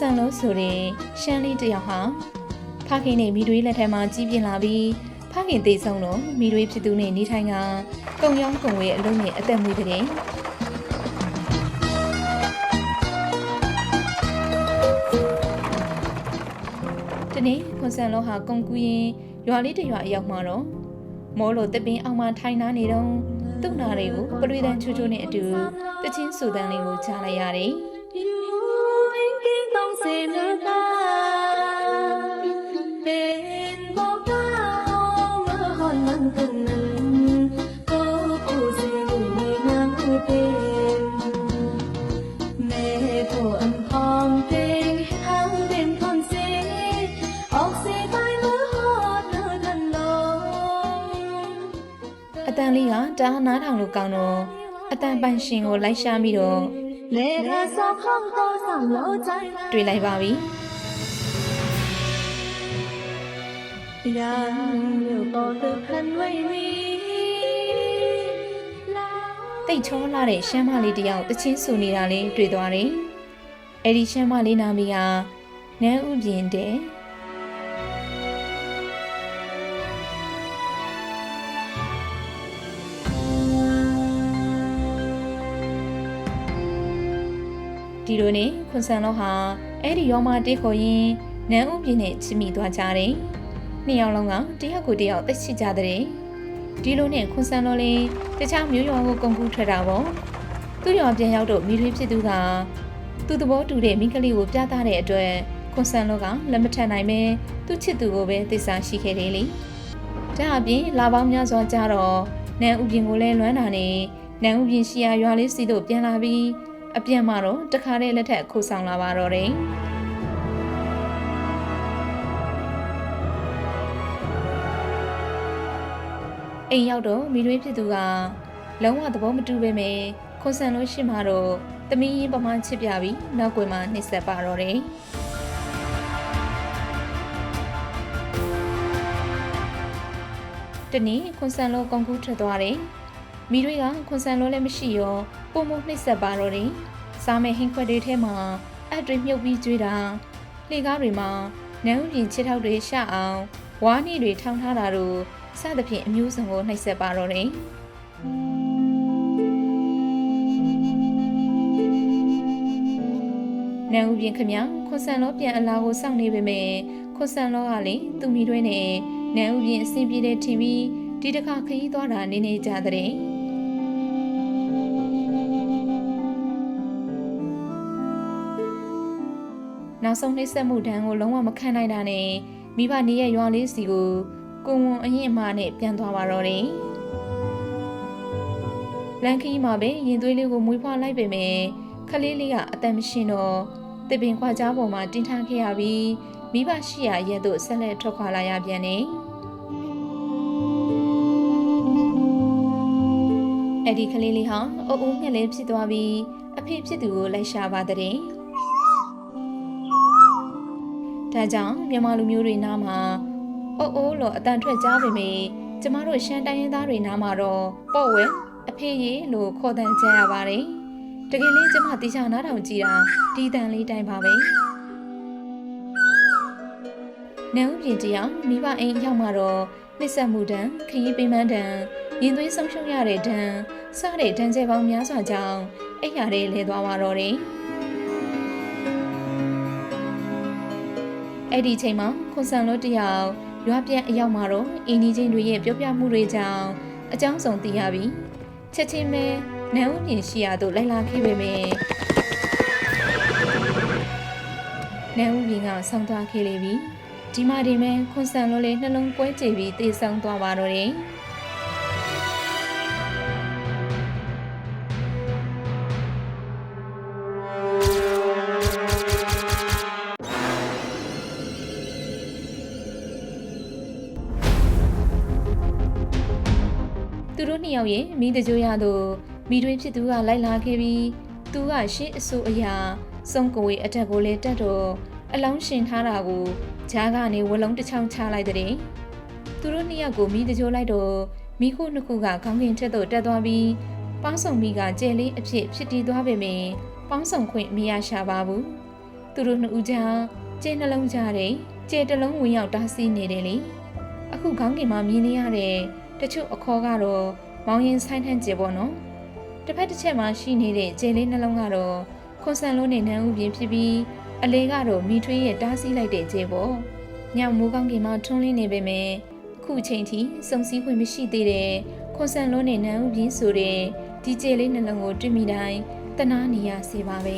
ဆန်လို့ဆိုရင်ရှမ်းလေးတယောက်ဟာဖခင်နဲ့မိတွေလက်ထက်မှာကြီးပြင်းလာပြီးဖခင်သိဆုံးတော့မိတွေဖြစ်သူနဲ့နေထိုင်ကကုံရောင်းကုံဝဲအလုံးနဲ့အသက်မွေးတဲ့ဒီနေ့ခွန်ဆန်လို့ဟာကုံကူရင်ရွာလေးတရွာအရောက်မှာတော့မောလို့တပင်းအောင်မှထိုင်နာနေတော့သူ့နာတွေကိုပရိသန်ချူချူနဲ့အတူတချင်းဆူတန်းလေးကိုကြားလိုက်ရတယ်။အတန်လေးကတားနားထောင်လို့ကောင်းတော့အတန်ပန်ရှင်ကိုလိုက်ရှာပြီးတော့တွေ့လိုက်ပါပြီတိတ်ချောလာတဲ့ရှမ်းမလေးတယောက်တချင်းဆူနေတာလေးတွေ့သွားတယ်။အဲ့ဒီရှမ်းမလေးနာမည်ကနန်းဥပြင်တဲ့ဒီလိုနဲ့ခွန်ဆန်လို့ဟာအဲ့ဒီရောမတေးခေါ်ရင်နန်းဥပြင်နဲ့ချစ်မိသွားကြတယ်။နှစ်ယောက်လုံးကတယောက်ကိုတယောက်သိချစ်ကြတဲ့ဒီလိုနဲ့ခွန်ဆန်လို့လေးတခြားမျိုးရွာကိုကုန်ကူးထွက်တာပေါ့။သူ့ရွာပြန်ရောက်တော့မိထွေးဖြစ်သူကသူ့သဘောတူတဲ့မိန်းကလေးကိုပြသတဲ့အတွက်ခွန်ဆန်လို့ကလက်မထပ်နိုင်ပဲသူ့ချစ်သူကိုပဲသစ္စာရှိခဲ့တယ်လေ။ဒါအပြင်လာပေါင်းများစွာကြတော့နန်းဥပြင်ကိုလည်းလွမ်းတာနဲ့နန်းဥပြင်ရှိရာရွာလေးစီတို့ပြန်လာပြီးအပြန်မှာတော့တခါတည်းလက်ထက်ခိုးဆောင်လာပါတော့တယ်။အိမ်ရောက်တော့မိထွေးဖြစ်သူကလုံးဝသဘောမတူပဲမယ်ခွန်ဆန်လို့ရှိမှတော့သမီးရင်ပမာချစ်ပြပြီးနောက်ကွယ်မှာနှိပ်စက်ပါတော့တယ်။တနေ့ခွန်ဆန်လို့ကုန်ကူးထွက်သွားတယ်။မိတွေကခွန်ဆန်လို့လည်းမရှိရောပုံမနှိပ်စက်ပါတော့တယ်။စားမဲ့ဟင်းခွက်တွေထဲမှာအပ်တွေမြုပ်ပြီးကျွေးတာလှေကားတွေမှာနန်းဥပြင်ချစ်ထောက်တွေရှအောင်ဝါးနီတွေထောင်ထားတာတို့စသဖြင့်အမျိုးစုံကိုနှိပ်စက်ပါတော့တယ်။နန်းဥပြင်ခမခွန်ဆန်လို့ပြန်အလာကိုစောင့်နေပေမဲ့ခွန်ဆန်လို့ကလေသူမိတွဲနဲ့နန်းဥပြင်အဆင်ပြေတဲ့ထင်ပြီးဒီတစ်ခါခရီးသွားတာနေနေကြတဲ့နောက်ဆုံးနှိမ့်ဆက်မှုတန်းကိုလုံးဝမခံနိုင်တာနဲ့မိဘနေရရွာလေးစီကိုကိုဝန်အရင်အမှားနဲ့ပြန်သွားပါတော့တယ်။လန်ခီမှာပဲရင်သွေးလေးကိုမွေးဖွားလိုက်ပေမဲ့ခလေးလေးကအသက်မရှင်တော့တပင်ခွာကြားပေါ်မှာတင်းထားခဲ့ရပြီးမိဘရှိရာရဲသို့ဆက်လက်ထွက်ခွာလာရပြန်တယ်။အဲ့ဒီခလေးလေးဟာအုပ်အုပ်ငှက်လေးဖြစ်သွားပြီးအဖေဖြစ်သူကိုလိုက်ရှာပါတဲ့။ဒါကြောင့်မြန်မာလူမျိုးတွေနားမှာအိုးအိုးလို့အတန်ထွက်ကြားပေမဲ့ကျမတို့ရှမ်းတိုင်းရင်းသားတွေနားမှာတော့ပေါ့ဝဲအဖေရေလို့ခေါ်တန်ကြရပါတယ်။တကယ်လေးကျမတေချာနားထောင်ကြည့်တာဒီတန်လေးတိုင်းပါပဲ။နန်းဥပြင်တယောက်မိဘအိမ်ရောက်မှာတော့နှိမ့်ဆက်မှုတန်းခရီးပင်ပန်းတန်းရင်သွေးဆုံးရှုံးရတဲ့တန်းစတဲ့တန်းကျဲပေါင်းများစွာကြောင့်အိပ်ရာတွေလဲသွားပါတော့တယ်။အဲ့ဒီချိန်မှာခွန်ဆန်လို့တယောက်ရွာပြန်အရောက်မှာတော့အင်းကြီးချင်းတွေရဲ့ပြောပြမှုတွေကြောင့်အကြောင်းစုံသိရပြီးချက်ချင်းပဲနန်းဥပြင်ရှိရာသို့လိုက်လာခဲ့ပေမဲ့နန်းဥပြင်ကဆောင်းသွားခဲ့လေပြီဒီမှာဒီမဲ့ခွန်ဆန်လို့လေနှလုံးကွဲကြေပြီးတေဆောင်သွားပါတော့တယ်သူတို့နှစ်ယောက်ရဲ့မိတကြိုးရသို့မိတွင်ဖြစ်သူကလိုက်လာခဲ့ပြီးသူကရှေ့အဆူအရာစုံကိုဝေအထက်ကိုလည်းတက်တော့အလောင်းရှင်ထားတာကိုဂျားကနေဝလုံးတစ်ချောင်းချလိုက်တဲ့သူတို့နှစ်ယောက်ကိုမိတကြိုးလိုက်တော့မိခုနှစ်ခုကခေါင်းကင်ထက်သို့တက်သွားပြီးပေါင်းစုံမိကကျဲလေးအဖြစ်တည်သွားပေမယ့်ပေါင်းစုံခွင့်မရရှာပါဘူး သူတို့နှစ်ဦးကြားကျဲနှလုံးကြားတဲ့ကျဲတစ်လုံးဝင်ရောက်တားဆီးနေတယ်လေအခုခေါင်းကင်မှာမြင်နေရတဲ့တချို့အခေါ်ကတော့မောင်ရင်ဆိုင်ထန့်ကျဲပေါ့နော်တစ်ဖက်တစ်ချက်မှာရှိနေတဲ့ကျဲလေးနှလုံးကတော့ခွန်ဆန်လုံးနဲ့နန်းဦးပြင်းဖြစ်ပြီးအလေကတော့မိထွေးရဲ့တားဆီးလိုက်တဲ့ကျဲပေါ့ညမိုးကောင်းကင်မှာထွန်းလင်းနေပေမဲ့အခုချိန်ထိစုံစည်းခွင့်မရှိသေးတဲ့ခွန်ဆန်လုံးနဲ့နန်းဦးပြင်းဆိုတဲ့ဒီကျဲလေးနှလုံးကိုတွေ့မိတိုင်းတနာနေရစေပါပဲ